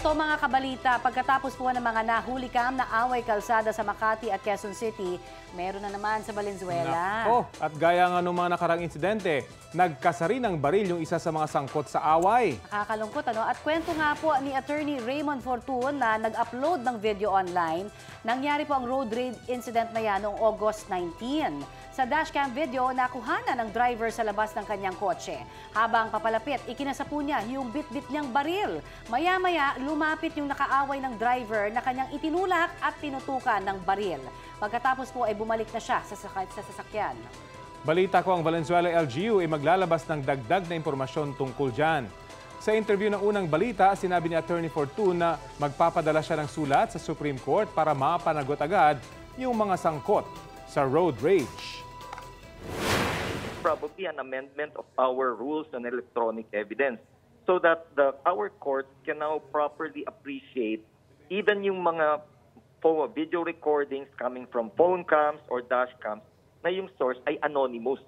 Eto mga kabalita, pagkatapos po ng mga nahulikam na away kalsada sa Makati at Quezon City, meron na naman sa Valenzuela. At gaya nga ng mga nakarang insidente, nagkasari ng baril yung isa sa mga sangkot sa away. Nakakalungkot ano? At kwento nga po ni Attorney Raymond Fortun na nag-upload ng video online. Nangyari po ang road rage incident na yan noong August 19. Sa dashcam video, nakuhanan ng driver sa labas ng kanyang kotse. Habang papalapit, ikinasa po niya yung bit-bit niyang baril. Maya-maya, lumapit yung nakaaway ng driver na kanyang itinulak at tinutukan ng baril. Pagkatapos po ay bumalik na siya sa sasakyan. Balita ko ang Valenzuela LGU ay maglalabas ng dagdag na impormasyon tungkol dyan. Sa interview ng unang balita, sinabi ni Attorney Fortun na magpapadala siya ng sulat sa Supreme Court para mapanagot agad yung mga sangkot sa road rage. Probably an amendment of our rules on electronic evidence so that our courts can now properly appreciate even yung mga video recordings coming from phone cams or dash cams na yung source ay anonymous.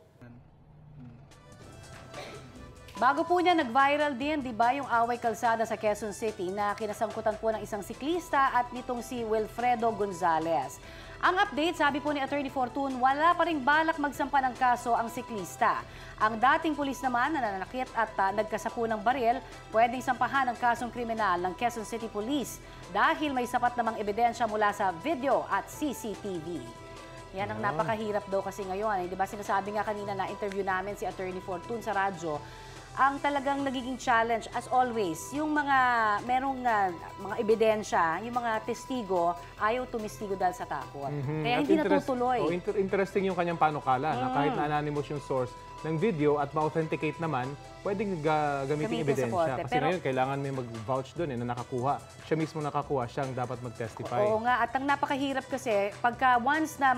Bago po niya, nag-viral din, di ba, yung away kalsada sa Quezon City na kinasangkutan po ng isang siklista at nitong si Wilfredo Gonzalez. Ang update, sabi po ni Attorney Fortun, wala pa ring balak magsampa ng kaso ang siklista. Ang dating pulis naman na nananakit at nagkasapu ng baril, pwedeng sampahan ng kasong kriminal ng Quezon City Police dahil may sapat namang ebidensya mula sa video at CCTV. Yan ang napakahirap daw kasi ngayon. Di ba sinasabi nga kanina na interview namin si Attorney Fortun sa radyo, ang talagang nagiging challenge, as always, yung mga merong mga ebidensya, yung mga testigo, ayaw tumistigo dahil sa takot. Kaya hindi natutuloy. Interesting yung kanyang panukala na kahit na anonymous yung source ng video at ma-authenticate naman, pwedeng gamitin ebidensya. Kasi ngayon, kailangan may mag-vouch doon na nakakuha. Siya mismo nakakuha, siyang dapat mag-testify. Oo nga, at ang napakahirap kasi, pagka once na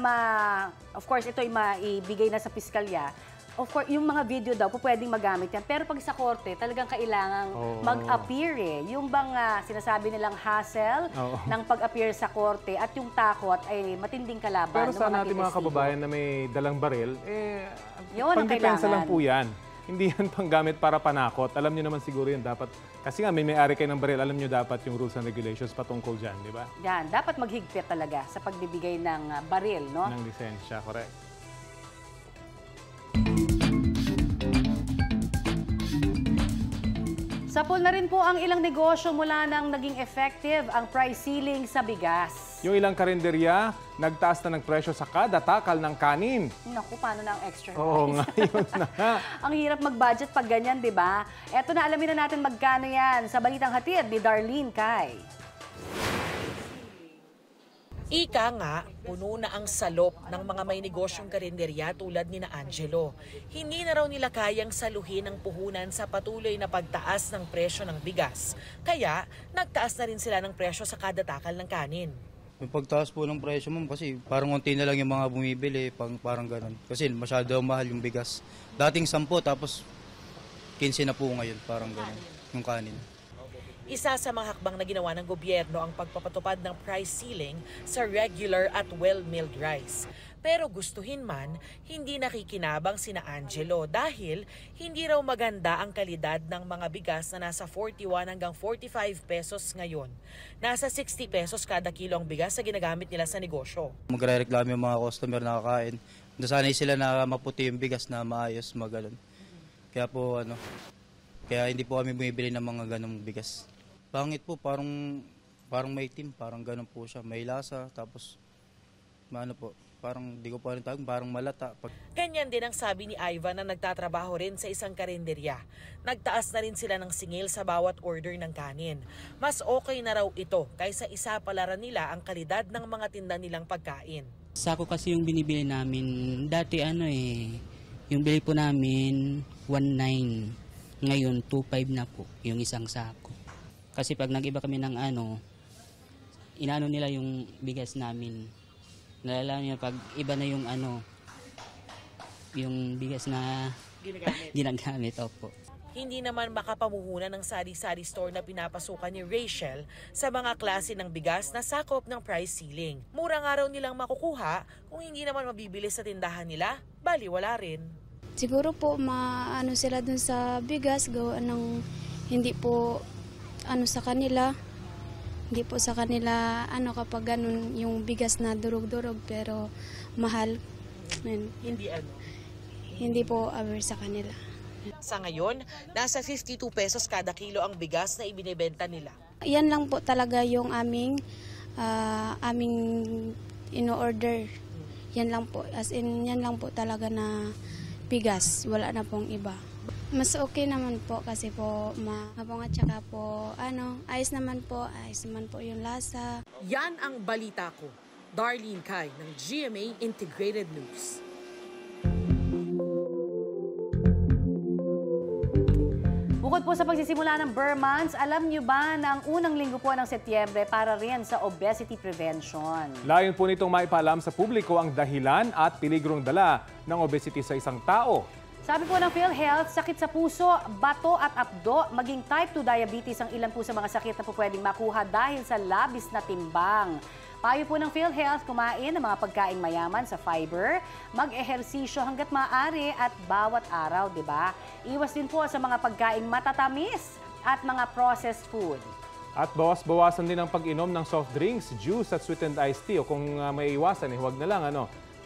of course, ito ay maibigay na sa piskalya, of course, yung mga video daw, pwedeng magamit yan. Pero pag sa korte, talagang kailangang mag-appear eh. Yung bang sinasabi nilang hassle ng pag-appear sa korte at yung takot ay matinding kalaban. Pero sa natin mga kababayan na may dalang baril, pang-depensa lang po yan. Hindi yan panggamit para panakot. Alam niyo naman siguro yun dapat. Kasi nga may may-ari kayo ng baril, alam niyo dapat yung rules and regulations patungkol dyan, di ba? Yan, dapat maghigpit talaga sa pagbibigay ng baril, no? Ng lisensya, correct. Sapol na rin po ang ilang negosyo mula nang naging effective ang price ceiling sa bigas. Yung ilang karinderya, nagtaas na ng presyo sa kada takal ng kanin. Naku, paano na ang extra rice? Oo nga, yun na nga. Ang hirap mag-budget pag ganyan, di ba? Eto na, alamin na natin magkano yan sa Balitang Hatid ni Darlene Kai. Ika nga, puno na ang salop ng mga may negosyong karinderya tulad ni na Angelo. Hindi na raw nila kayang saluhin ang puhunan sa patuloy na pagtaas ng presyo ng bigas. Kaya, nagtaas na rin sila ng presyo sa kada takal ng kanin. May pagtaas po ng presyo, ma'am, kasi parang unti na lang yung mga bumibili, parang ganun. Kasi masyado mahal yung bigas. Dating 10, tapos 15 na po ngayon, parang ganun, yung kanin. Isa sa mga hakbang na ginawa ng gobyerno ang pagpapatupad ng price ceiling sa regular at well-milled rice. Pero gustuhin man, hindi nakikinabang sina Angelo dahil hindi raw maganda ang kalidad ng mga bigas na nasa 41 hanggang 45 pesos ngayon. Nasa 60 pesos kada kilo ang bigas na ginagamit nila sa negosyo. Magre-reklamo yung mga customer na kakain. Nasanay sila na maputi yung bigas na maayos, magalan. Kaya po kaya hindi po kami bumibili ng mga ganong bigas. Pangit po, parang may itim, parang ganun po siya. May lasa, tapos parang di ko pa rin tawag, parang malata. Ganyan din ang sabi ni Ivan na nagtatrabaho rin sa isang karinderya. Nagtaas na rin sila ng singil sa bawat order ng kanin. Mas okay na raw ito kaysa isapalaran nila ang kalidad ng mga tinda nilang pagkain. Sako kasi yung binibili namin, dati yung bili po namin 1.9, ngayon 2.5 na po yung isang sako. Kasi pag nag-iba kami ng inaano nila yung bigas namin. Nalala niyo pag iba na yung yung bigas na ginagamit. Opo. Hindi naman makapamuhunan ng sari-sari store na pinapasukan ni Rachel sa mga klase ng bigas na sakop ng price ceiling. Mura nga raw nilang makukuha kung hindi naman mabibili sa tindahan nila, bali wala rin. Siguro po maano sila dun sa bigas, gawa ng hindi po sa kanila, Hindi po sa kanila, kapag ganun, yung bigas na durog-durog, pero mahal. Yun, hindi po aware sa kanila. Sa ngayon, nasa 52 pesos kada kilo ang bigas na ibinebenta nila. Yan lang po talaga yung aming ino-order. Yan lang po, as in, yan lang po talaga na bigas. Wala na pong iba. Mas okay naman po kasi po mabang at saka po ayos naman po yung lasa. Yan ang balita ko. Darlene Kai ng GMA Integrated News. Bukod po sa pagsisimula ng Burr Months, alam niyo ba na ang unang linggo po ng Setyembre para rin sa obesity prevention? Layon po nitong maipaalam sa publiko ang dahilan at peligrong dala ng obesity sa isang tao. Sabi po ng PhilHealth, sakit sa puso, bato at apdo, maging type 2 diabetes ang ilan po sa mga sakit na po pwedeng makuha dahil sa labis na timbang. Payo po ng PhilHealth, kumain ng mga pagkaing mayaman sa fiber, mag-ehersisyo hanggat maaari at bawat araw, di ba? Iwas din po sa mga pagkaing matatamis at mga processed food. At bawas-bawasan din ang pag-inom ng soft drinks, juice at sweetened iced tea. O kung may iwasan, huwag na lang,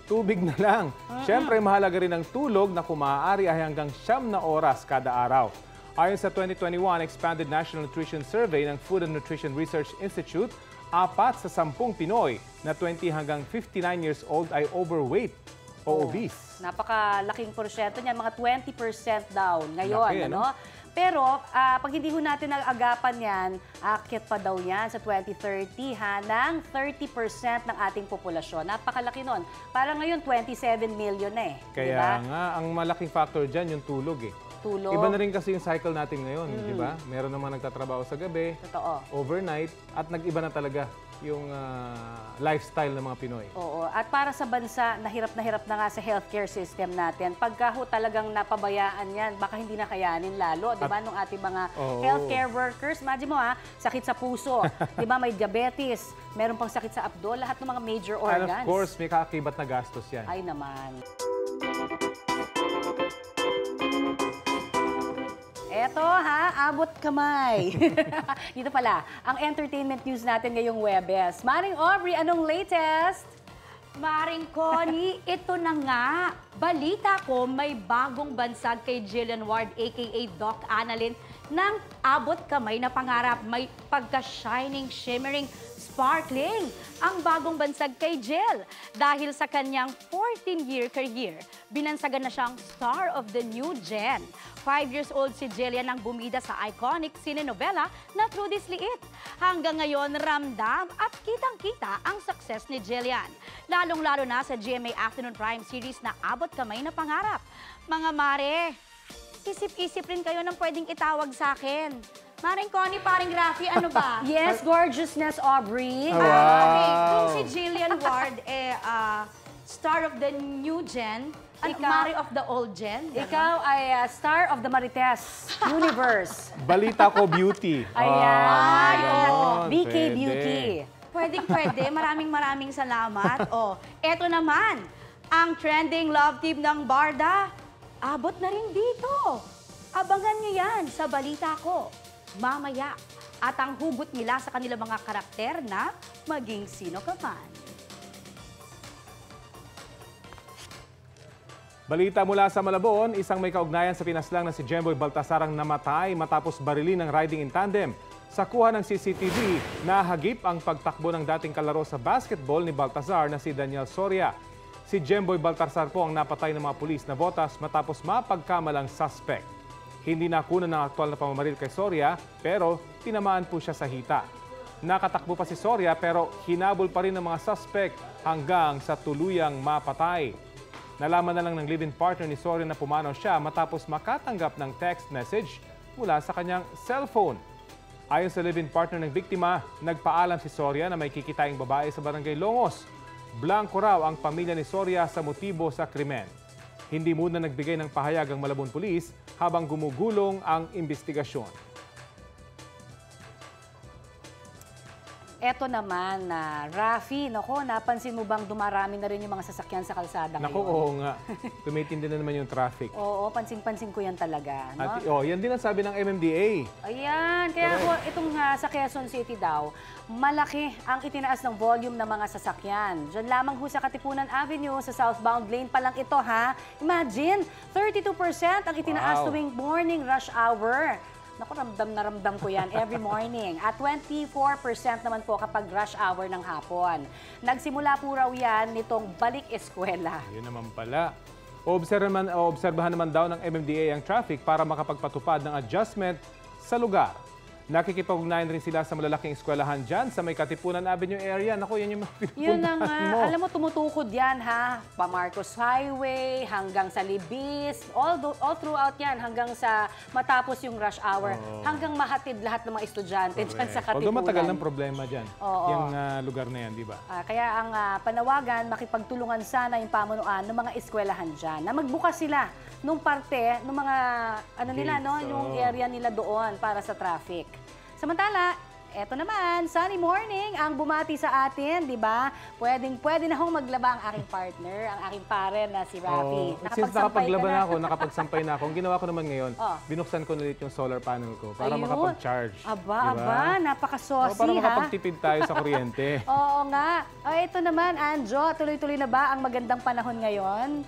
tubig na lang. Siyempre, mahalaga rin ang tulog na kung maaari ay hanggang 9 na oras kada araw. Ayon sa 2021 Expanded National Nutrition Survey ng Food and Nutrition Research Institute, 4 sa 10 Pinoy na 20 hanggang 59 years old ay overweight o obese. Napakalaking porsyento niyan, mga 20% daw ngayon. Laki, Pero pag hindi ho natin nag-agapan yan, aakyat pa daw yan sa 2030 ng 30% ng ating populasyon. Napakalaki nun. Parang ngayon, 27 million na Kaya diba? nga, ang malaking factor dyan yung tulog Tulog. Iba na rin kasi yung cycle natin ngayon, di ba? Meron naman nagtatrabaho sa gabi, Totoo. overnight, at nag-iba na talaga yung lifestyle ng mga Pinoy. Oo. At para sa bansa, nahirap na nga sa healthcare system natin. Pagka ho talagang napabayaan yan, baka hindi na kayanin lalo, di ba, nung ating mga healthcare workers. Imagine mo sakit sa puso, di ba, may diabetes, meron pang sakit sa abdo, lahat ng mga major organs. And of course, may kaakibat na gastos yan. Ay naman. Eto abot kamay. Dito pala, ang entertainment news natin ngayong Webes. Maring Aubrey, anong latest? Maring Connie, ito na nga. Balita ko, may bagong bansag kay Jillian Ward, aka Doc Annalyn, ng abot kamay na pangarap. May pagka-shining, shimmering, sparkling ang bagong bansag kay Jill. Dahil sa kanyang 14-year career, binansagan na siyang star of the new gen. 5 years old si Jillian nang bumida sa iconic cinenovela na True This Liit. Hanggang ngayon, ramdam at kitang-kita ang success ni Jillian. Lalong-lalo na sa GMA Afternoon Prime series na Abot Kamay na Pangarap. Mga mare, isip-isip rin kayo ng pwedeng itawag sa akin. Maring Connie, paring Rafi, ano ba? Yes, gorgeousness, Aubrey. Wow. Okay, kung si Jillian Ward star of the new gen, Mari of the old gen. Ikaw ay star of the Marites universe. Balita ko, beauty. Ayan. Ganon, BK pwede. Beauty. Pwede. Maraming salamat. Eto naman, ang trending love team ng Barda, abot na rin dito. Abangan niyo yan sa balita ko mamaya. At ang hugot nila sa kanilang mga karakter na maging sino ka man. Balita mula sa Malabon, isang may kaugnayan sa pinaslang na si Jemboy Baltasar ang namatay matapos barilin ng riding in tandem. Sa kuha ng CCTV, nahagip ang pagtakbo ng dating kalaro sa basketball ni Baltasar na si Daniel Soria. Si Jemboy Baltasar po ang napatay ng mga pulis na botas matapos mapagkamalang suspect. Hindi nakunan ng aktual na pamamaril kay Soria pero tinamaan po siya sa hita. Nakatakbo pa si Soria pero hinabol pa rin ng mga suspect hanggang sa tuluyang mapatay. Nalaman na lang ng live-in partner ni Soria na pumanaw siya matapos makatanggap ng text message mula sa kanyang cellphone. Ayon sa live-in partner ng biktima, nagpaalam si Soria na may kikitaing babae sa barangay Longos. Blanco raw ang pamilya ni Soria sa motibo sa krimen. Hindi muna nagbigay ng pahayag ang Malabon Police habang gumugulong ang investigasyon. eto naman na Rafi, nako, napansin mo bang dumarami na rin yung mga sasakyan sa kalsada ngayon? Naku, oo nga. Tumitindi na naman yung traffic. Oo, pansin-pansin ko yan talaga. No? At, yan din ang sabi ng MMDA. Ayan, kaya ako, itong sa Quezon City daw, malaki ang itinaas ng volume ng mga sasakyan. Diyan lamang ho sa Katipunan Avenue, sa southbound lane pa lang ito, ha? Imagine, 32% ang itinaas tuwing morning rush hour. Naku, ramdam ko yan every morning. At 24% naman po kapag rush hour ng hapon. Nagsimula po raw yan nitong balik eskwela. Yun naman pala. Obserbahan naman daw ng MMDA ang traffic para makapagpatupad ng adjustment sa lugar. Nakikipag-ugnayan rin sila sa malalaking eskwelahan dyan sa may Katipunan Avenue area. Naku, yan yung mga pinupuntahan Yun na nga. mo. Alam mo, tumutukod yan, ha? Pa Marcos Highway, hanggang sa Libis, all throughout yan, hanggang sa matapos yung rush hour, hanggang mahatid lahat ng mga estudyante dyan sa Katipunan. Although matagal ng problema dyan, Oo. yung lugar na yan, di ba? Kaya ang panawagan, makipagtulungan sana yung pamunuan ng mga eskwelahan dyan, na magbukas sila nung parte, nung mga, nila, no? Yung area nila doon para sa traffic. Samantala, eto naman, sunny morning ang bumati sa atin, di ba? Pwede na akong maglaba ang aking partner, ang aking pare na si Rafi. Since nakapaglaban ako, nakapagsampay na ako, ang ginawa ko naman ngayon, binuksan ko ulit yung solar panel ko para makapag-charge. Aba, napaka-saucy, para ha? makapagtipid tayo sa kuryente. Oo nga. Ito naman, Anjo, tuloy-tuloy na ba ang magandang panahon ngayon?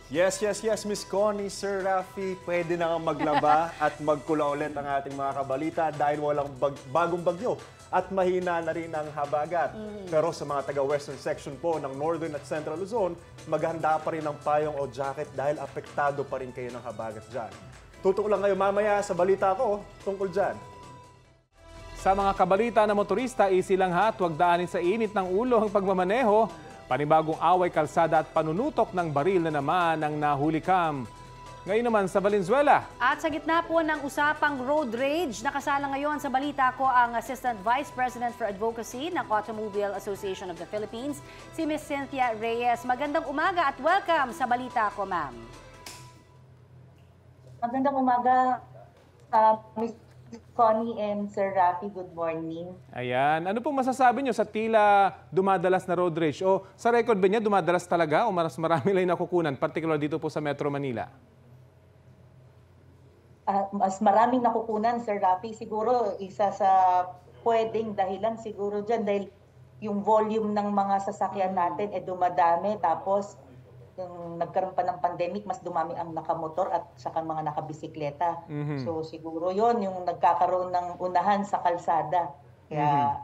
Yes, Miss Connie, Sir Rafi, pwede na nga maglaba at magkula ulit ang ating mga kabalita dahil walang bagong bagyo at mahina na rin ang habagat. Pero sa mga taga-western section po ng Northern at Central Luzon, maghanda pa rin ng payong o jacket dahil apektado pa rin kayo ng habagat dyan. Tutok lang kayo mamaya sa balita ko tungkol dyan. Sa mga kabalita na motorista, isilang hat, huwag daanin sa init ng ulo ang pagmamaneho. Panibagong away kalsada at panunutok ng baril na naman ang nahulikam. Ngayon naman sa Valenzuela. At sa gitna po ng usapang road rage, nakasala ngayon sa balita ko ang Assistant Vice President for Advocacy ng Automobile Association of the Philippines, si Ms. Cynthia Reyes. Magandang umaga at welcome sa balita ko, ma'am. Magandang umaga, Ms. Connie and Sir Rafi, good morning. Ayan. Ano pong masasabi nyo sa tila dumadalas na road rage? O sa record ba niya, dumadalas talaga o mas marami lang nakukunan, particular dito po sa Metro Manila? Mas maraming nakukunan, Sir Rafi. Siguro isa sa pwedeng dahilan siguro dyan dahil yung volume ng mga sasakyan natin dumadami. Tapos yung nagkaroon pa ng pandemic, mas dumami ang nakamotor at saka mga nakabisikleta. So siguro yon yung nagkakaroon ng unahan sa kalsada. Kaya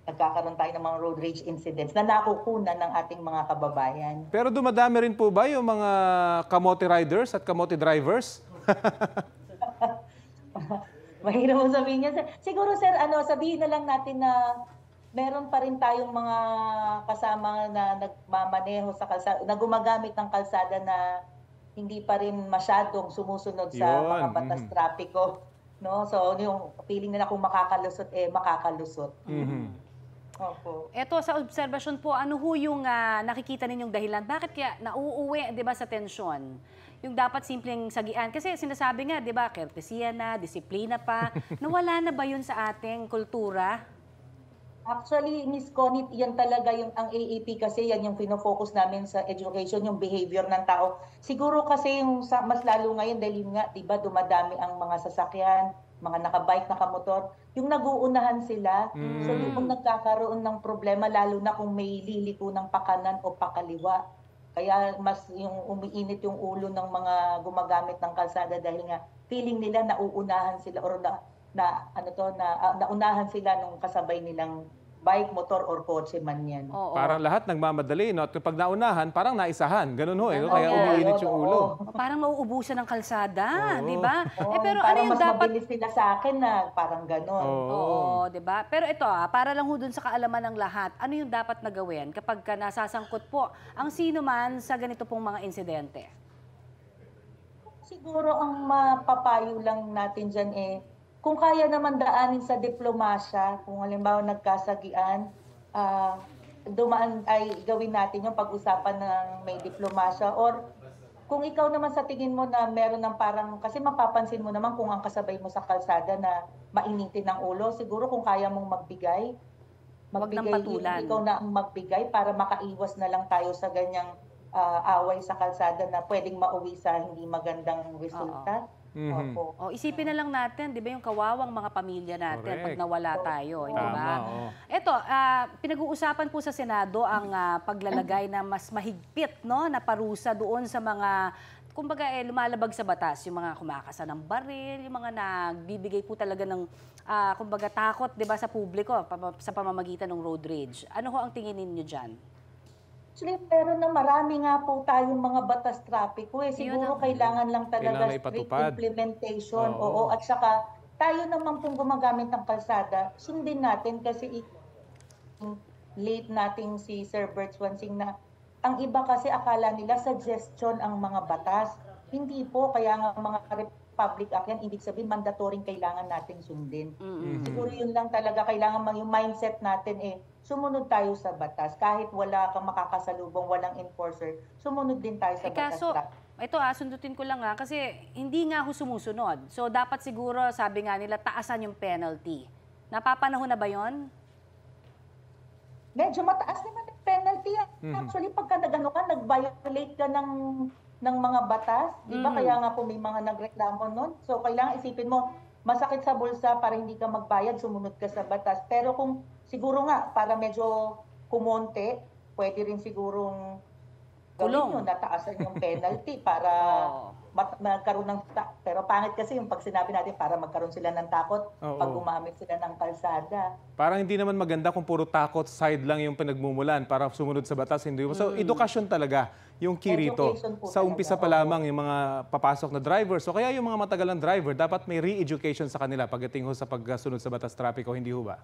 nagkakaroon tayo ng mga road rage incidents na nakukunan ng ating mga kababayan. Pero dumadami rin po ba yung mga kamote riders at kamote drivers? Mahirap mo sabihin niya. Siguro, sir, sabihin na lang natin na meron pa rin tayong mga kasama na nagmamaneho sa kalsada, na gumagamit ng kalsada na hindi pa rin masyadong sumusunod sa mga batas trapiko. No? So, yung feeling nila kung makakalusot, makakalusot. Opo. Ito, sa obserbasyon po, ano ho yung nakikita ninyong dahilan? Bakit kaya nauuwi, di ba, sa tensyon? Yung dapat simpleng sagian. Kasi sinasabi nga, di ba, kertesiya na, disiplina pa. Nawala na ba yun sa ating kultura? Actually, Ms. Connie, yan talaga yung ang AAP kasi yan yung pinofocus namin sa education, yung behavior ng tao. Siguro kasi yung mas lalo ngayon dahil nga, 'di ba, dumadami ang mga sasakyan, mga nakabike, nakamotor, yung naguunahan sila. So yung nagkakaroon ng problema lalo na kung may liliko ng pakanan o pakaliwa. Kaya mas yung umiinit yung ulo ng mga gumagamit ng kalsada dahil nga feeling nila nauunahan sila or naunahan sila nung kasabay nilang bike, motor, or kotse man yan. Parang lahat nagmamadali, no? At kapag naunahan, parang naisahan. Ganun ho, kaya umiinit yung ulo. Parang mauubusan ng kalsada, di ba? Pero parang ano yung mas dapat... mabilis nila sa akin na parang gano'n. Oo, di ba? Pero ito, para lang ho dun sa kaalaman ng lahat, ano yung dapat na gawin kapag nasasangkot po ang sino man sa ganito pong mga insidente? Siguro ang mapapayo lang natin dyan kung kaya naman daanin sa diplomasya, kung halimbawa nagkasagian, dumaan ay gawin natin yung pag-usapan ng may diplomasya. Or kung ikaw naman sa tingin mo na meron ng parang, kasi mapapansin mo naman kung ang kasabay mo sa kalsada na mainitin ng ulo, siguro kung kaya mong magbigay Huwag nang patulan. ikaw na ang magbigay para makaiwas na lang tayo sa ganyang away sa kalsada na pwedeng mauwi sa hindi magandang resulta. Opo. Isipin na lang natin, di ba, yung kawawang mga pamilya natin pag nawala tayo, di ba? Ito, pinag-uusapan po sa Senado ang paglalagay na mas mahigpit, no, na parusa doon sa mga, kumbaga, lumalabag sa batas, yung mga kumakasa ng baril, yung mga nagbibigay po talaga ng, kumbaga, takot, di ba, sa publiko sa pamamagitan ng road rage. Ano ho ang tingin ninyo dyan? Actually, pero na marami nga po tayong mga batas trapiko Siguro kailangan lang talaga strict implementation. Oo. At saka tayo naman pong gumagamit ng kalsada, sundin natin kasi late nating si Sir Bert Swansing na ang iba kasi akala nila suggestion ang mga batas. Hindi po, kaya nga mga Republic Act yan, ibig sabihin mandatory kailangan nating sundin. Siguro yun lang talaga, kailangan yung mindset natin sumunod tayo sa batas. Kahit wala kang makakasalubong, walang enforcer, sumunod din tayo sa batas. Kaso, ito sundutin ko lang kasi hindi nga sumusunod. So dapat siguro, sabi nga nila, taasan yung penalty. Napapanahon na ba yon? Medyo mataas naman yung penalty. Actually, pagka nag-violate ka ng mga batas, di ba? Kaya nga po may mga nagreklamo nun. So kailangan isipin mo, masakit sa bulsa para hindi ka magbayad, sumunod ka sa batas. Pero kung siguro nga, para medyo kumonte, pwede rin sigurong gawin yun, nataasan yung penalty para magkaroon ng... Pero pangit kasi yung pag sinabi natin para magkaroon sila ng takot pag gumamit sila ng kalsada. Parang hindi naman maganda kung puro takot side lang yung pinagmumulan para sumunod sa batas. Hindi. So, edukasyon talaga yung key rito. Sa umpisa pa lamang yung mga papasok na driver. So, kaya yung mga matagalang driver, dapat may re-education sa kanila pagdating sa pagsunod sa batas trapiko, hindi ho ba?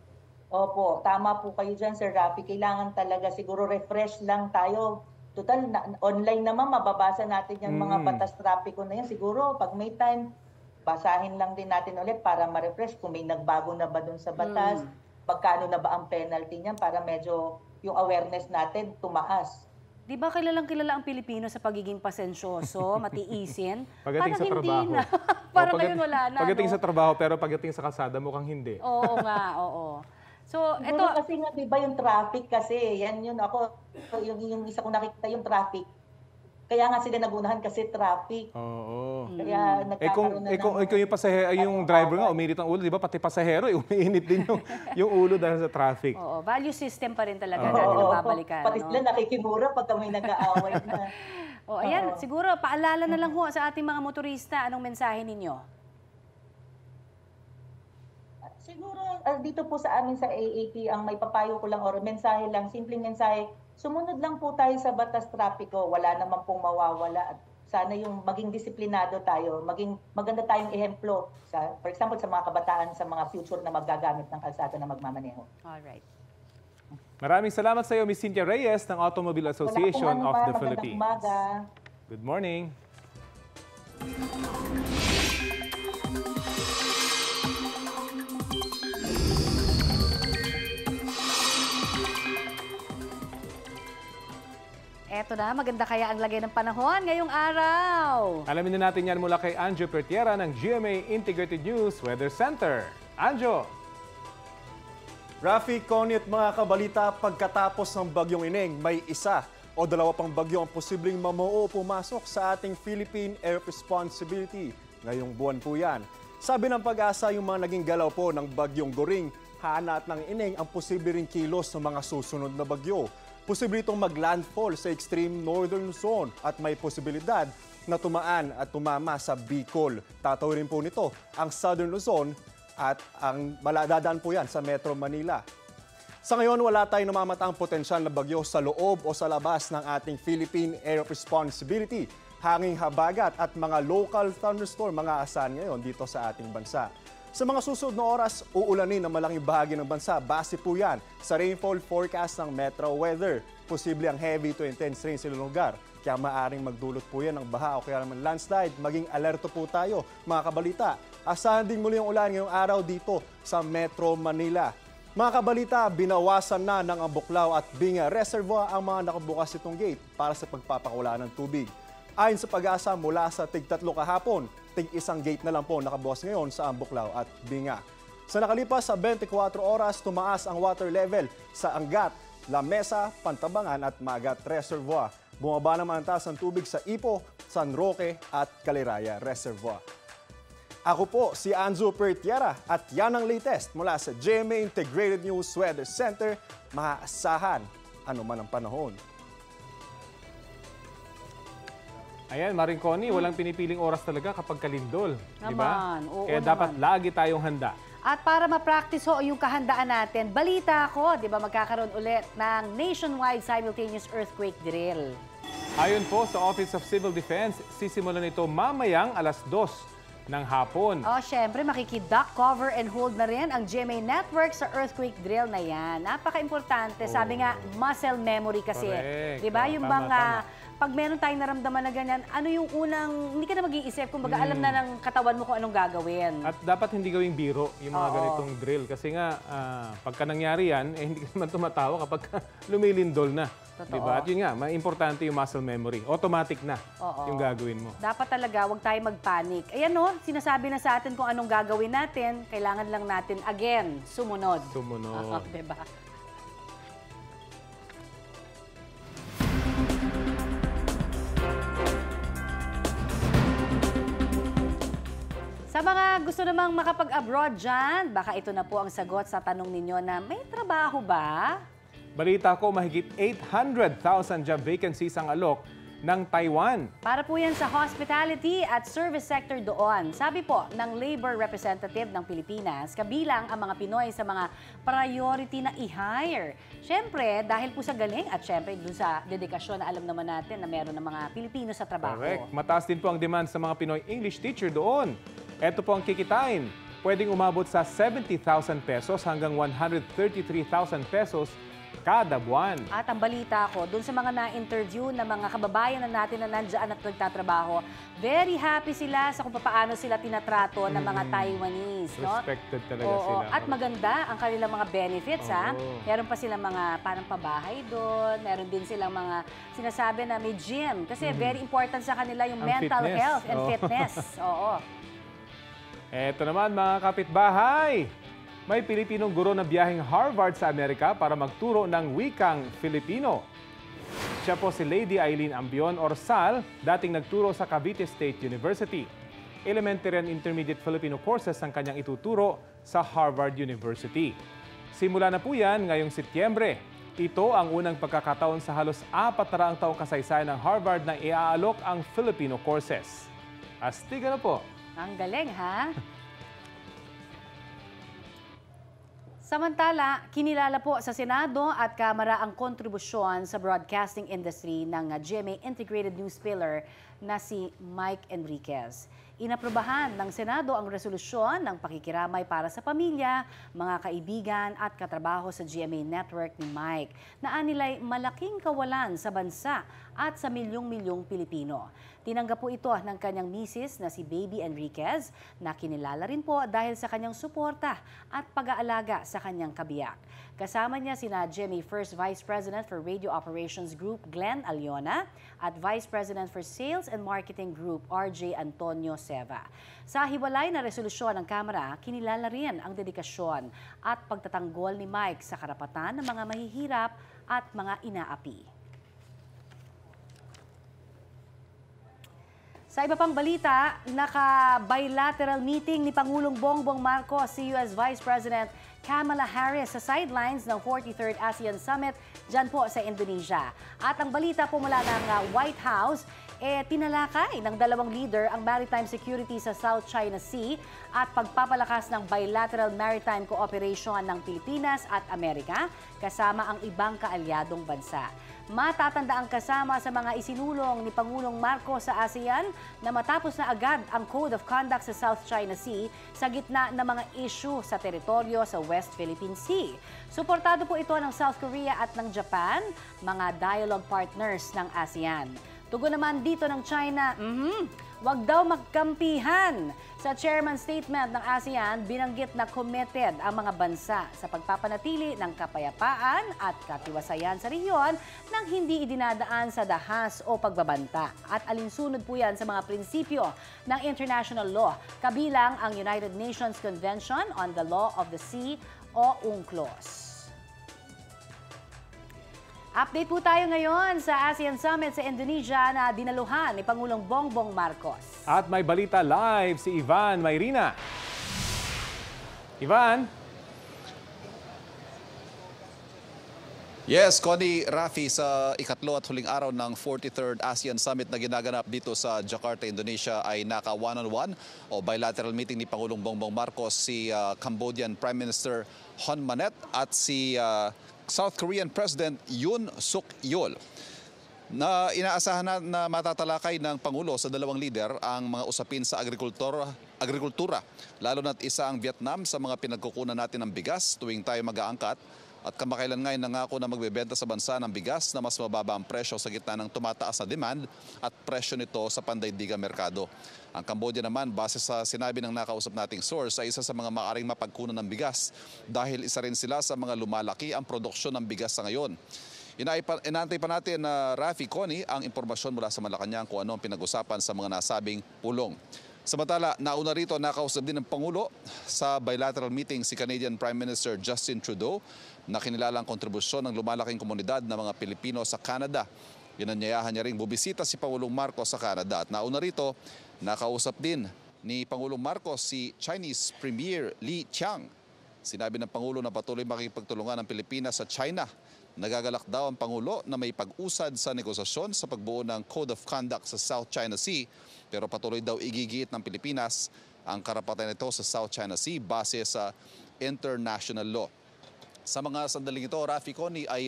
Opo, tama po kayo dyan, Sir Rafi. Kailangan talaga siguro refresh lang tayo. Total, online naman, mababasa natin yung mga batas trapiko na yan. Siguro, pag may time, basahin lang din natin ulit para ma-refresh kung may nagbago na ba dun sa batas, pagkano na ba ang penalty niyan para medyo yung awareness natin tumaas. Di ba kilala ang Pilipino sa pagiging pasensyoso, matiisin? Pagdating sa trabaho. Parang ngayon wala na. Pagdating sa trabaho, pero pagdating sa kalsada, mukhang hindi. Oo nga, oo. So, ito kasi nga, di ba yung traffic kasi, yan yun ako, yung isa ko nakikita yung traffic. Kaya nga sila nagunahan kasi traffic. Oo. Kaya nagkakaroon na kung yung pasahero, yung driver nga, umiinit ang ulo, di ba? Pati pasahero, umiinit din yung ulo dahil sa traffic. Oo, value system pa rin talaga natin ang babalikan. Pati sila nakikimura pagka may nag-aaway na. Ayan, siguro, paalala na lang ho sa ating mga motorista, anong mensahe ninyo? Siguro dito po sa amin sa AAP, ang may papayo ko lang or mensahe lang, simpleng mensahe, sumunod lang po tayo sa batas trapiko, wala naman pong mawawala. At sana yung maging disiplinado tayo, maging maganda tayong ehemplo, for example, sa mga kabataan, sa mga future na maggagamit ng kalsada na magmamaneho. Alright. Maraming salamat sa iyo, Ms. Cynthia Reyes ng Automobile Association of the Philippines. Umaga. Good morning. Eto na, maganda kaya ang lagay ng panahon ngayong araw. Alamin na natin yan mula kay Anjo Pertiera ng GMA Integrated News Weather Center. Anjo! Rafi, Connie at mga kabalita, pagkatapos ng bagyong Ineng, may isa o dalawa pang bagyo ang posibleng mamuo pumasok sa ating Philippine Air Responsibility. Ngayong buwan po yan. Sabi ng Pag-asa, yung mga naging galaw po ng bagyong Goring, hanat ng Ineng ang posible ring kilos ng mga susunod na bagyo. Posible itong mag-landfall sa extreme northern zone at may posibilidad na tumaan at tumama sa Bicol. Tatawin po nito ang southern Luzon at ang maladadaan po yan sa Metro Manila. Sa ngayon, wala tayong namamataang potensyal na bagyo sa loob o sa labas ng ating Philippine Air Responsibility. Hanging habagat at mga local thunderstorm mga asahan ngayon dito sa ating bansa. Sa mga susunod na oras, uulanin ang malaking bahagi ng bansa. Base po yan sa rainfall forecast ng Metro Weather. Posible ang heavy to intense rain sa ilang lugar. Kaya maaring magdulot po yan ng baha o kaya naman landslide. Maging alerto po tayo, mga kabalita. Asahan din muli ang ulan ngayong araw dito sa Metro Manila. Mga kabalita, binawasan na ng Ambuklaw at Binga Reservoir ang mga nakabukas itong gate para sa pagpapakula ng tubig. Ayon sa Pag-asa, mula sa tig-3 kahapon, tig-1 gate na lang po nakabukas ngayon sa Ambuklaw at Binga. Sa nakalipas sa 24 oras, tumaas ang water level sa Angat, La Mesa, Pantabangan at Magat Reservoir. Bumaba naman ang taas ng tubig sa Ipo, San Roque at Caliraya Reservoir. Ako po si Anzo Pertiera at yan ang latest mula sa GMA Integrated News Weather Center. Maaasahan anuman ang panahon. Ayan, Maring Connie, walang pinipiling oras talaga kapag kalindol. Di ba? Naman, oo Kaya dapat naman. lagi tayong handa. At para ma-practice ho yung kahandaan natin, balita ko, di ba magkakaroon ulit ng nationwide simultaneous earthquake drill. Ayon po sa Office of Civil Defense, sisimulan ito mamayang alas 2 ng hapon. Syempre, makikiduck, cover, and hold na rin ang GMA Network sa earthquake drill na yan. Napaka-importante. Sabi nga, muscle memory kasi. Correct. Di ba? Yung Tama, mga, tama. pag meron tayong naramdaman na ganyan, ano yung unang, hindi ka na mag-iisip, kumbaga alam na ng katawan mo kung anong gagawin. At dapat hindi gawing biro yung mga Oo. ganitong drill. Kasi nga, pagka nangyari yan, hindi ka naman tumatawa kapag lumilindol na. Totoo. Diba? At yun nga, importante yung muscle memory. Automatic na Oo. yung gagawin mo. Dapat talaga, huwag tayo magpanik. Ayan no, sinasabi na sa atin kung anong gagawin natin, kailangan lang natin, again, sumunod. Sumunod. Diba? Sa mga gusto namang makapag-abroad dyan, baka ito na po ang sagot sa tanong ninyo na may trabaho ba? Balita ko, mahigit 800,000 job vacancies ang alok ng Taiwan. Para po yan sa hospitality at service sector doon. Sabi po ng labor representative ng Pilipinas, kabilang ang mga Pinoy sa mga priority na i-hire. Siyempre, dahil po sa galing at siyempre dun sa dedikasyon na alam naman natin na meron ng mga Pilipino sa trabaho. Correct. Mataas din po ang demand sa mga Pinoy English teacher doon. Ito po ang kikitain. Pwedeng umabot sa 70,000 pesos hanggang 133,000 pesos kada buwan. At ang balita ko, dun sa mga na-interview na mga kababayan na natin na nandyan at nagtatrabaho, very happy sila sa kung paano sila tinatrato ng mga Taiwanese. No? Respected talaga Oo, sila. at maganda ang kanilang mga benefits. Ha? Oo. Meron pa silang mga parang pabahay doon. Meron din silang mga sinasabi na may gym. Kasi very important sa kanila yung Ang mental fitness. health and Oo. fitness. Oo. Eto naman mga kapitbahay. May Pilipinong guro na biyaheng Harvard sa Amerika para magturo ng wikang Filipino. Siya po si Lady Eileen Ambion Orsal, dating nagturo sa Cavite State University. Elementary and Intermediate Filipino courses ang kanyang ituturo sa Harvard University. Simula na po yan ngayong Setyembre. Ito ang unang pagkakataon sa halos 400 taong kasaysayan ng Harvard na iaalok ang Filipino courses. Astig na po. Ang galing, ha? Samantala, kinilala po sa Senado at Kamara ang kontribusyon sa broadcasting industry ng GMA Integrated News Pillar na si Mike Enriquez. Inaprubahan ng Senado ang resolusyon ng pakikiramay para sa pamilya, mga kaibigan at katrabaho sa GMA Network ni Mike na anilay malaking kawalan sa bansa at sa milyong-milyong Pilipino. Tinanggap po ito ng kanyang misis na si Baby Enriquez na kinilala rin po dahil sa kanyang suporta at pag-aalaga sa kanyang kabiyak. Kasama niya sina GMA First Vice President for Radio Operations Group Glenn Aliona at Vice President for Sales and Marketing Group RJ Antonio Seva. Sa hiwalay na resolusyon ng Kamara, kinilala rin ang dedikasyon at pagtatanggol ni Mike sa karapatan ng mga mahihirap at mga inaapi. Sa iba pang balita, naka-bilateral meeting ni Pangulong Bongbong Marcos si US Vice President Kamala Harris sa sidelines ng 43rd ASEAN Summit dyan po sa Indonesia. At ang balita po mula ng White House, tinalakay ng dalawang leader ang maritime security sa South China Sea at pagpapalakas ng bilateral maritime cooperation ng Pilipinas at Amerika kasama ang ibang kaalyadong bansa. Matatanda ang kasama sa mga isinulong ni Pangulong Marcos sa ASEAN na matapos na agad ang Code of Conduct sa South China Sea sa gitna ng mga issue sa teritoryo sa West Philippine Sea. Suportado po ito ng South Korea at ng Japan, mga dialogue partners ng ASEAN. Tugon naman dito ng China, Wag daw magkampihan. Sa chairman statement ng ASEAN, binanggit na committed ang mga bansa sa pagpapanatili ng kapayapaan at katiwasayan sa rehiyon nang hindi idinadaan sa dahas o pagbabanta. At alinsunod po yan sa mga prinsipyo ng international law, kabilang ang United Nations Convention on the Law of the Sea o UNCLOS. Update po tayo ngayon sa ASEAN Summit sa Indonesia na dinaluhan ni Pangulong Bongbong Marcos. At may balita live si Ivan Mayrina. Ivan? Yes, Connie, Rafi, sa ikatlo at huling araw ng 43rd ASEAN Summit na ginaganap dito sa Jakarta, Indonesia ay naka one-on-one o bilateral meeting ni Pangulong Bongbong Marcos, si Cambodian Prime Minister Hun Manet at si South Korean President Yoon Suk Yeol. Na inaasahan na matatalakay ng Pangulo sa dalawang lider ang mga usapin sa agrikultura. Lalo na't isa ang Vietnam sa mga pinagkukunan natin ng bigas tuwing tayo mag-aangkat. At kamakailan ngayon nangako na magbebenta sa bansa ng bigas na mas mababa ang presyo sa gitna ng tumataas na demand at presyo nito sa pandaigdigang merkado. Ang Cambodia naman, base sa sinabi ng nakausap nating source, ay isa sa mga maaaring mapagkunan ng bigas dahil isa rin sila sa mga lumalaki ang produksyon ng bigas sa ngayon. Inaantay pa natin na Rafi, Connie, ang impormasyon mula sa Malacanang kung ano ang pinag-usapan sa mga nasabing pulong. Samantala, nauna rito nakausap din ng Pangulo sa bilateral meeting si Canadian Prime Minister Justin Trudeau na kinilala ang kontribusyon ng lumalaking komunidad ng mga Pilipino sa Canada. Inanyayahan niya ring bubisita si Pangulong Marcos sa Canada. At nauna rito, nakausap din ni Pangulong Marcos si Chinese Premier Li Qiang. Sinabi ng Pangulo na patuloy makikipagtulungan ng Pilipinas sa China. Nagagalak daw ang Pangulo na may pag-usad sa negosasyon sa pagbuo ng Code of Conduct sa South China Sea, pero patuloy daw igigiit ng Pilipinas ang karapatan nito sa South China Sea base sa international law. Sa mga sandaling ito, Rafi, Connie, ay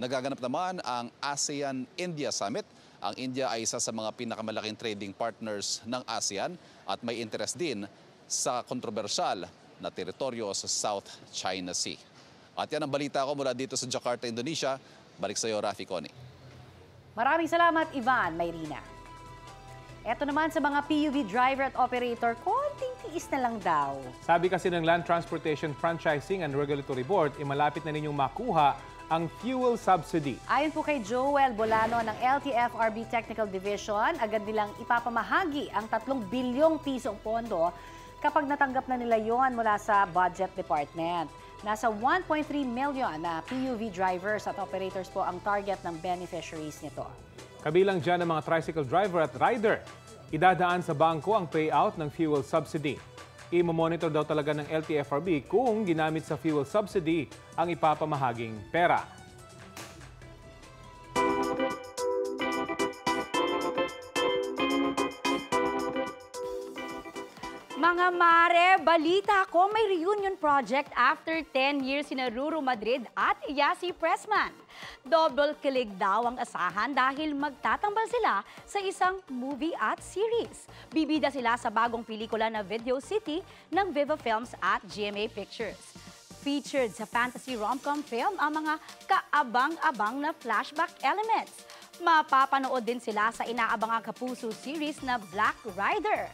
nagaganap naman ang ASEAN-India Summit. Ang India ay isa sa mga pinakamalaking trading partners ng ASEAN at may interest din sa kontrobersyal na teritoryo sa South China Sea. At yan ang balita ko mula dito sa Jakarta, Indonesia. Balik sa iyo, Rafi, Connie. Maraming salamat, Ivan Mayrina. Eto naman sa mga PUV driver at operator, konting tiis na lang daw. Sabi kasi ng Land Transportation Franchising and Regulatory Board, malapit na ninyong makuha ang fuel subsidy. Ayon po kay Joel Bolano ng LTFRB Technical Division, agad nilang ipapamahagi ang 3 bilyong pisong pondo kapag natanggap na nila yon mula sa Budget Department. Nasa 1.3 million na PUV drivers at operators po ang target ng beneficiaries nito. Kabilang dyan ang mga tricycle driver at rider. Idadaan sa bangko ang payout ng fuel subsidy. I-monitor daw talaga ng LTFRB kung ginamit sa fuel subsidy ang ipapamahaging pera. Mga mare, balita ko may reunion project after 10 years sina Ruru Madrid at Yasi Pressman. Double kilig daw ang asahan dahil magtatambal sila sa isang movie at series. Bibida sila sa bagong pelikula na Video City ng Viva Films at GMA Pictures. Featured sa fantasy rom-com film ang mga kaabang-abang na flashback elements. Mapapanood din sila sa inaabangang kapuso series na Black Rider.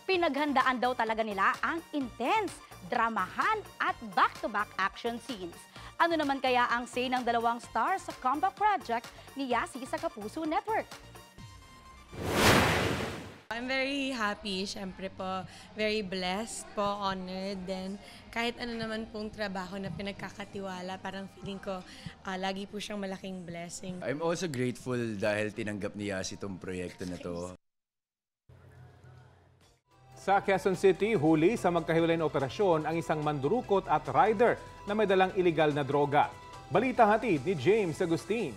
Pinaghandaan daw talaga nila ang intense, dramahan at back-to-back action scenes. Ano naman kaya ang say ng dalawang stars sa comeback project ni Yasi sa Kapuso Network? I'm very happy, syempre po, very blessed po, honored, then kahit ano naman pong trabaho na pinagkakatiwala, parang feeling ko lagi po siyang malaking blessing. I'm also grateful dahil tinanggap ni Yasi itong proyekto na to. Sa Quezon City, huli sa magkahiwalay na operasyon ang isang mandurukot at rider na may dalang iligal na droga. Balita hatid ni James Agustin.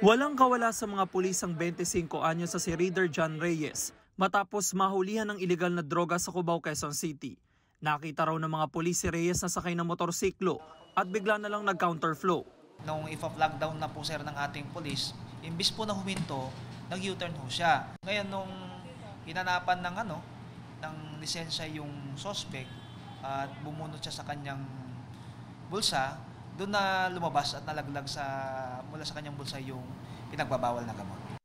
Walang kawala sa mga pulis ang 25 anyo sa si Raider John Reyes matapos mahulihan ng iligal na droga sa Cubao, Quezon City. Nakita raw ng mga pulis si Reyes na sakay ng motorsiklo at bigla na lang nag-counterflow. Nung ipa-flag down na po sir ng ating polis, imbis po na huminto, nag-U-turn ho siya. Ngayon nung hinanapan ng lisensya yung suspect at bumunot siya sa kanyang bulsa, doon na lumabas at nalaglag mula sa kanyang bulsa yung pinagbabawal na gamot.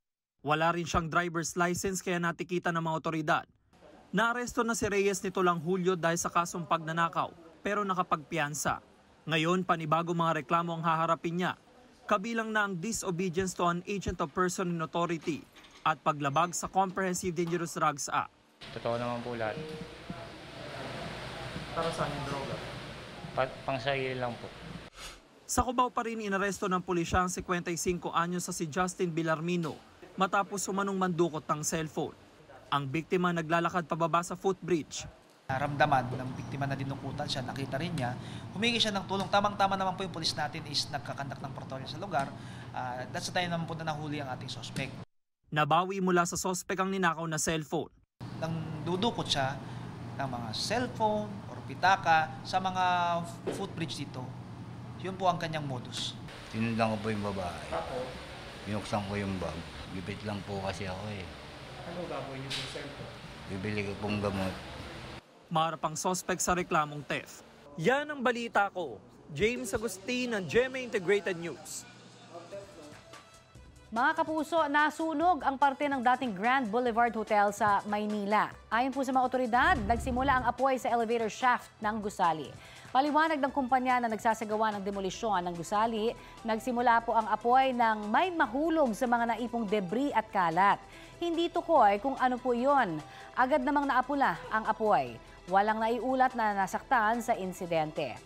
Wala rin siyang driver's license kaya natikita ng mga otoridad. Naaresto na si Reyes nito lang Hulyo dahil sa kasong pagnanakaw pero nakapagpiyansa. Ngayon, panibago mga reklamo ang haharapin niya. Kabilang na ang disobedience to an agent of person in authority at paglabag sa Comprehensive Dangerous Drugs Act. Totoo naman po lahat. Para saan yung droga? Pang sarili lang po. Sa Cubao pa rin inaresto ng pulisya ang 55 anyos sa si Justin Villarmino matapos sumanong mandukot ng cellphone. Ang biktima naglalakad pababa sa footbridge. Naramdaman ng biktima na dinukutan siya, nakita rin niya, humingi siya ng tulong. Tamang-tama naman po yung pulis natin is nagkakandak ng patrolya sa lugar. That's the time naman po na nahuli ang ating suspect. Nabawi mula sa suspect ang ninakaw na cellphone. Nang dudukot siya ng mga cellphone or pitaka sa mga footbridge dito, yun po ang kanyang modus. Tinundan ko po yung babae. Binuksan ko yung bag. Gipit lang po kasi ako eh. Ano gagawin niyo sa cellphone? Bibili ko pong gamot. Maharap ang suspect sa reklamong theft. Yan ang balita ko. James Agustin ng GMA Integrated News. Mga kapuso, nasunog ang parte ng dating Grand Boulevard Hotel sa Maynila. Ayon po sa mga otoridad, nagsimula ang apoy sa elevator shaft ng gusali. Paliwanag ng kumpanya na nagsasagawa ng demolisyon ng gusali, nagsimula po ang apoy nang may mahulog sa mga naipong debris at kalat. Hindi tukoy kung ano po yon. Agad namang naapula ang apoy. Walang naiulat na nasaktan sa insidente.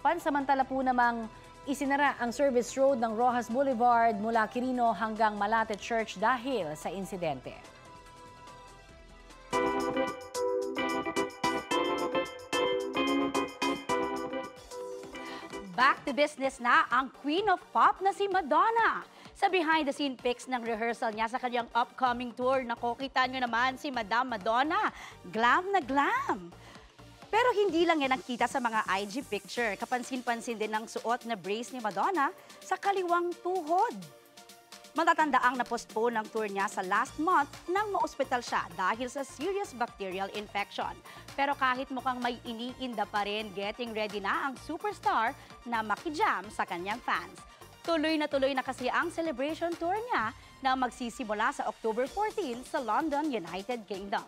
Pansamantala po namang isinara ang service road ng Rojas Boulevard mula Quirino hanggang Malate Church dahil sa insidente. Back to business na ang Queen of Pop na si Madonna. Sa behind-the-scene pics ng rehearsal niya sa kanyang upcoming tour, nakokita nyo naman si Madam Madonna. Glam na glam. Pero hindi lang yan ang kita sa mga IG picture. Kapansin-pansin din ang suot na brace ni Madonna sa kaliwang tuhod. Matatandaang na-postpone ang tour niya sa last month nang ma-ospital siya dahil sa serious bacterial infection. Pero kahit mukhang may iniinda pa rin, getting ready na ang superstar na makijam sa kanyang fans. Tuloy na kasi ang celebration tour niya na magsisimula sa October 14 sa London, United Kingdom.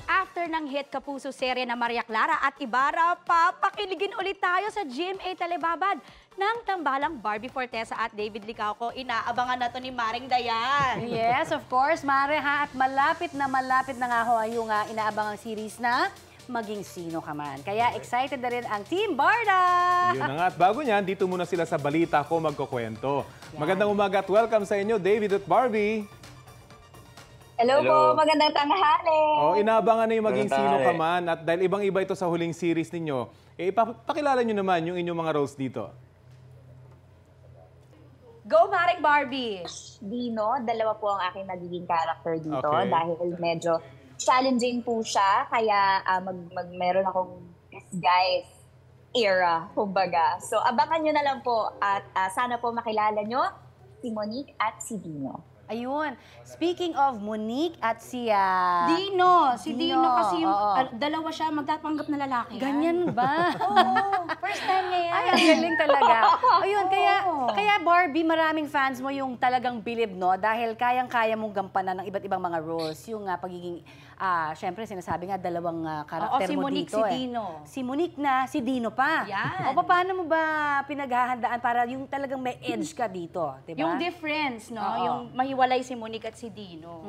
After ng hit kapuso serye na Maria Clara at Ibarra, papakiligin ulit tayo sa GMA Telebabad ng tambalang Barbie Fortesa at David Licauco. Inaabangan na to ni Maring Dayan. Yes, of course, Mare ha. At malapit na nga ho yung inaabangang series na Maging Sino Ka Man. Kaya excited na rin ang Team Barda! Yun na nga. At bago niyan, dito muna sila sa Balita Ko magkukwento. Magandang umaga at welcome sa inyo, David at Barbie. Hello po, magandang tanghali. Inaabangan na yung Maging Sino Ka Man at dahil ibang-iba ito sa huling series ninyo, pakilala nyo naman yung inyong mga roles dito. Go, Maring Barbie! Dino, dalawa po ang aking nagiging character dito dahil medyo challenging po siya, kaya meron akong disguise era, kumbaga. So abangan nyo na lang po at sana po makilala nyo si Monique at si Dino. Ayun. Speaking of Monique at si Dino. Si Dino kasi yung dalawa siya magtatanggap na lalaki. Ganyan ba? Oo. First time niya yan. Ay, ang galing talaga. Ayun, kaya Barbie, maraming fans mo yung talagang bilib, no? Dahil kayang-kaya mong gampanan ng iba't ibang mga roles. Yung pagiging, syempre sinasabi nga, dalawang karakter si mo Monique, dito. si Dino. Si Monique na, si Dino pa. Yan. O paano mo ba pinaghahandaan para yung talagang may edge ka dito? Diba? Yung difference, no? Yung mahiwalay si Monique at si Dino.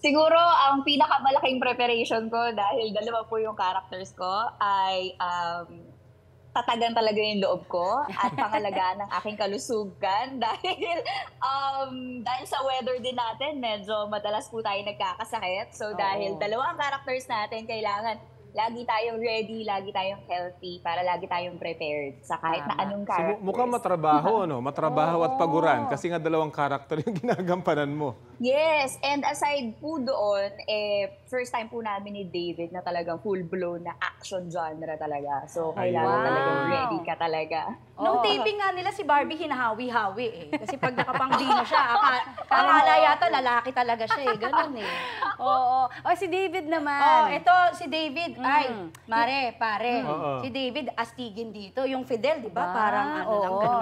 Siguro, ang pinakamalaking preparation ko dahil dalawa po yung characters ko ay tatagan talaga yung loob ko at pangalagaan ng aking kalusugan dahil sa weather din natin, medyo madalas po tayo nagkakasakit. So dahil dalawa ang characters natin, kailangan lagi tayong ready, lagi tayong healthy, para lagi tayong prepared sa kahit na anong characters. Mukhang matrabaho, no? Matrabaho at paguran kasi nga dalawang karakter yung ginagampanan mo. Yes, and aside po doon, first time po namin ni David na talagang full-blown na action genre talaga. So, kailangan talagang ready ka talaga. Nung taping nga nila, si Barbie hinahawi-hawi eh. Kasi pag nakapangbino siya, akala yata lalaki talaga siya eh. Ganun eh. Oo. O, si David naman. Ito, si David, pare. Si David astigin dito. Yung Fidel, di ba? Parang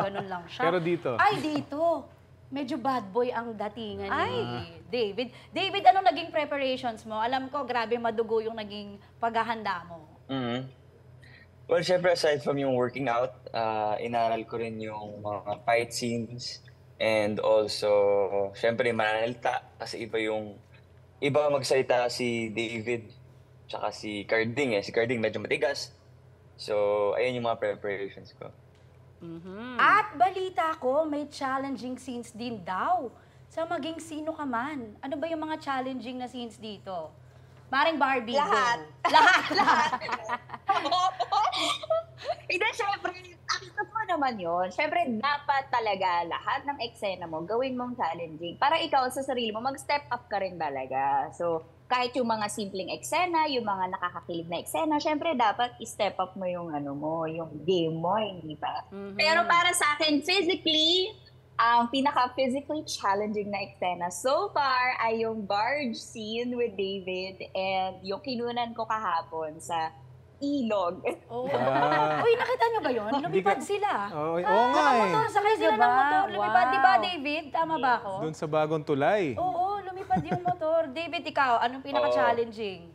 ganun lang siya. Pero dito? Ay, dito. Medyo bad boy ang datingan ni David. David, anong naging preparations mo? Alam ko, grabe madugo yung naging paghahanda mo. Well, syempre, aside from yung working out, inaral ko rin yung mga fight scenes and also, syempre, mananalita kasi iba magsalita si David tsaka si Carding eh. Si Carding medyo matigas. So, ayun yung mga preparations ko. At balita ko, may challenging scenes din daw sa maging sino ka man. Ano ba yung mga challenging na scenes dito? Maring Barbie. Lahat. Go. Lahat. Hindi, syempre, akito mo naman yun. Syempre, dapat talaga lahat ng eksena mo, gawin mong challenging. Para ikaw sa sarili mo, mag-step up ka rin talaga. So, kahit yung mga simpleng eksena, yung mga nakakakilig na eksena, syempre, dapat i-step up mo yung yung game mo, hindi ba? Pero para sa akin, physically, ang pinaka-physically challenging na eksena so far ay yung barge scene with David and yung kinunan ko kahapon sa ilog. Uy, nakita niyo ba yun? Lumipad sila. Oo nga eh. Motor, sakay sila ng motor. Lumipad, di ba, David? Tama ba ako? Doon sa bagong tulay. Oo, lumipad yung motor. David, ikaw, anong pinaka-challenging?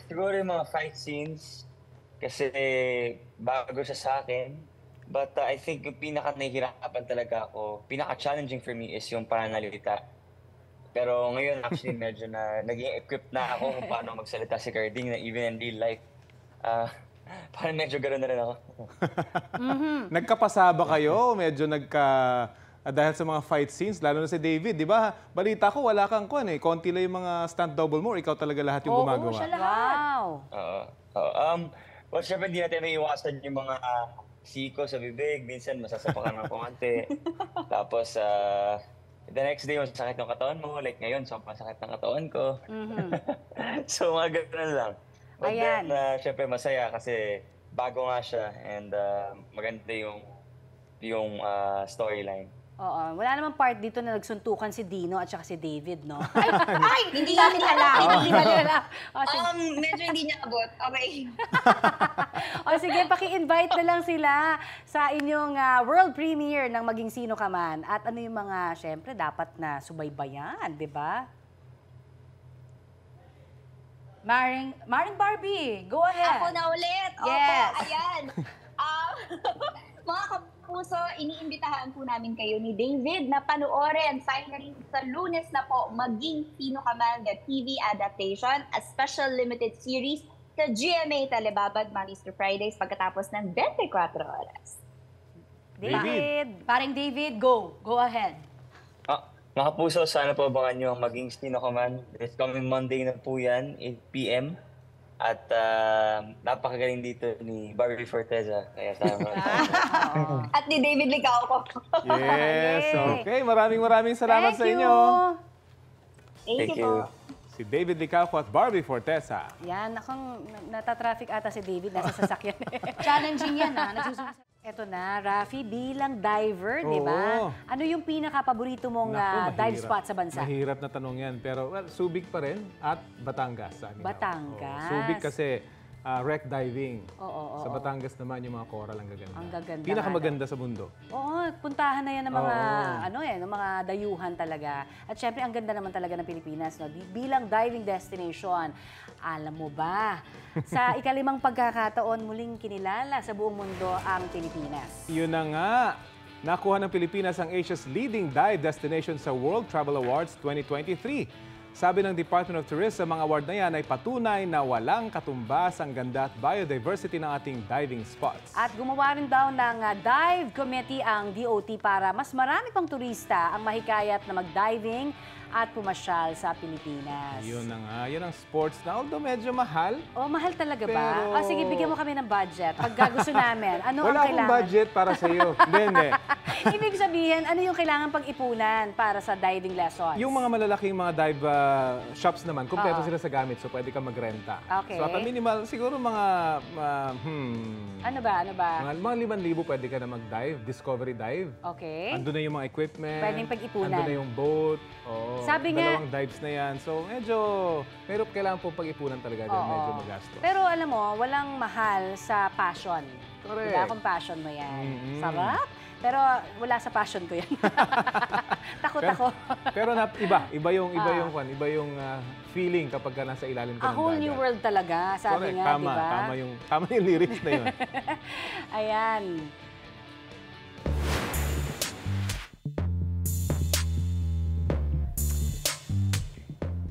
Siguro yung mga fight scenes kasi bago siya sa akin. But I think yung pinaka-nahihirapan talaga ako, pinaka-challenging for me is yung pananalita. Pero ngayon actually medyo naging equipped na ako kung paano magsalita si Carding na even in real life. Parang medyo gano'n na rin ako. Nagkapasaba kayo? Medyo dahil sa mga fight scenes, lalo na si David, di ba? Balita ko, wala kang konti lang yung mga stunt double mo, ikaw talaga lahat yung gumagawa. Oo, siya lahat. Well, syempre hindi natin maiiwasan yung mga siko sa bibig, minsan masasapakan ng kumante. Tapos, the next day, masakit ng katawan mo. Like ngayon, sobrang sakit ng katawan ko. So, mga ganun lang. But then, syempre masaya kasi bago nga siya and maganda yung storyline. Oo, wala namang part dito na nagsuntukan si Dino at saka si David, no? Ay, hindi namin alam. Hindi namin alam. Medyo hindi niya abot. Okay. O sige, paki-invite na lang sila sa inyong world premiere ng Maging Sino Ka Man. At ano yung mga, syempre, dapat na subaybayan, di ba? Maring Barbie, go ahead. Ako na ulit. Yes. Opo, ayan. Mga kapuso, iniimbitahan po namin kayo ni David na panoorin finally sa Lunes na po Maging Sino Ka Man, the TV adaptation, a special limited series sa GMA Telebabad Mondays to Fridays pagkatapos ng 24 oras. David. Paring David, go. Go ahead. Mga kapuso, sana po abangan nyo ang Maging Sino Ka Man. This coming Monday na po yan, 8 p.m. At napakagaling dito ni Barbie Forteza. Kaya sama. At ni David Licauco. Yes, okay. Maraming salamat sa inyo. Thank you. Si David Licauco at Barbie Forteza. Yan, akong natatraffic ata si David, nasa sasakyan. Challenging yan, nagsusunod. Eto na, Rafi, bilang diver, di ba? Ano yung pinaka-paborito mong dive spot sa bansa? Mahirap na tanong yan, pero Subic pa rin at Batangas. Batangas. Subic kasi wreck diving. Oo. Sa Batangas naman yung mga coral ang gaganda. Ang gaganda. Pinakamaganda sa mundo. Oo, puntahan na yan ng mga ng mga dayuhan talaga. At syempre ang ganda naman talaga ng Pilipinas, no? Bilang diving destination. Alam mo ba, sa ikalimang pagkakataon muling kinilala sa buong mundo ang Pilipinas. Yun na nga. Nakuha ng Pilipinas ang Asia's leading dive destination sa World Travel Awards 2023. Sabi ng Department of Tourism, ang award na yan ay patunay na walang katumbas ang ganda at biodiversity ng ating diving spots. At gumawa rin daw ng dive committee ang DOT para mas marami pang turista ang mahikayat na mag-diving at pumasyal sa Pilipinas. Yun na nga. Yun ang sports na. Although medyo mahal. Oh, mahal talaga ba? Pero... sige, bigyan mo kami ng budget. Pag gusto namin, ano Wala ang kailangan? akong budget para sa iyo. Hindi. Ibig sabihin, ano yung kailangan pag-ipunan para sa diving lessons? Yung mga malalaking mga dive shops naman, kumpleto sila sa gamit, so pwede ka magrenta. Okay. So at a minimal, siguro mga... Ano ba? Mga 5,000 pwede ka na mag-dive, discovery dive. Okay. Andun na yung mga equipment. Pwedeng pag-ipunan. Andun na yung boat. Sabi nga, dalawang dives na yan. So medyo, pero kailangan po pag-ipunan talaga dyan, medyo magastos. Pero alam mo, walang mahal sa passion. Correct. Diba? Kung passion mo yan. Sarap. Pero wala sa passion ko yan. Takot ako. Pero iba yung feeling kapag ka nasa ilalim ka ng dagat. A whole new world talaga, sabi correct. nga, di ba? Tama yung lyrics na yun. Ayan.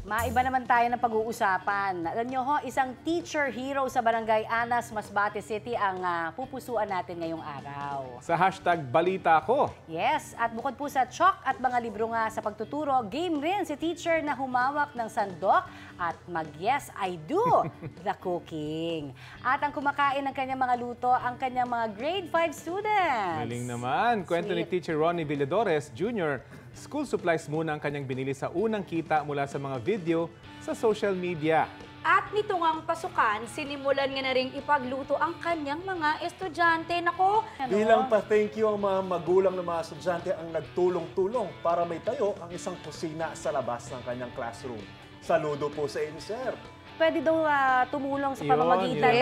Maiba naman tayo ng pag-uusapan. Alam nyo ho, isang teacher hero sa Barangay Anas, Masbate City ang pupusuan natin ngayong araw. Sa #Balita Ko. Yes, at bukod po sa chalk at mga libro nga sa pagtuturo, game rin si teacher na humawak ng sandok at mag-yes, I do, the cooking. At ang kumakain ng kanyang mga luto, ang kanyang mga grade 5 students. Galing naman. Kwento ni Teacher Ronnie Villadores Jr., school supplies muna ang kanyang binili sa unang kita mula sa mga video sa social media. At nito ngang pasukan, sinimulan nga na rin ipagluto ang kanyang mga estudyante. Nako! Bilang pa-thank you ang mga magulang ng mga estudyante ang nagtulong-tulong para may tayo ang isang kusina sa labas ng kanyang classroom. Saludo po sa inyo, sir. Pwede daw tumulong sa pamamagitan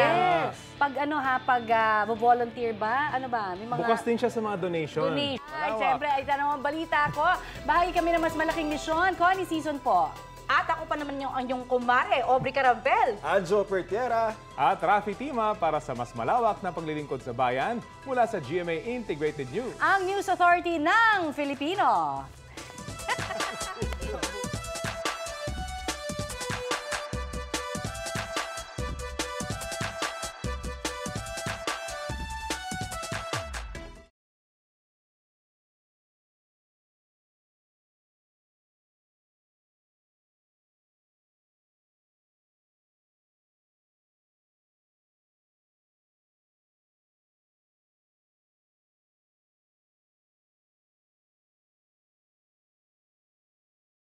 ng pag volunteer ba? Ano ba? May mga bukas din siya sa mga donation. Ay, siyempre, ay tanong ang balita ko. Bahagi kami ng mas malaking misyon. Connie Season po. At ako pa naman yung kumare, Aubrey Carabel. Anjo Pertiera. At Rafi Tima para sa mas malawak na paglilingkod sa bayan mula sa GMA Integrated News. Ang News Authority ng Filipino.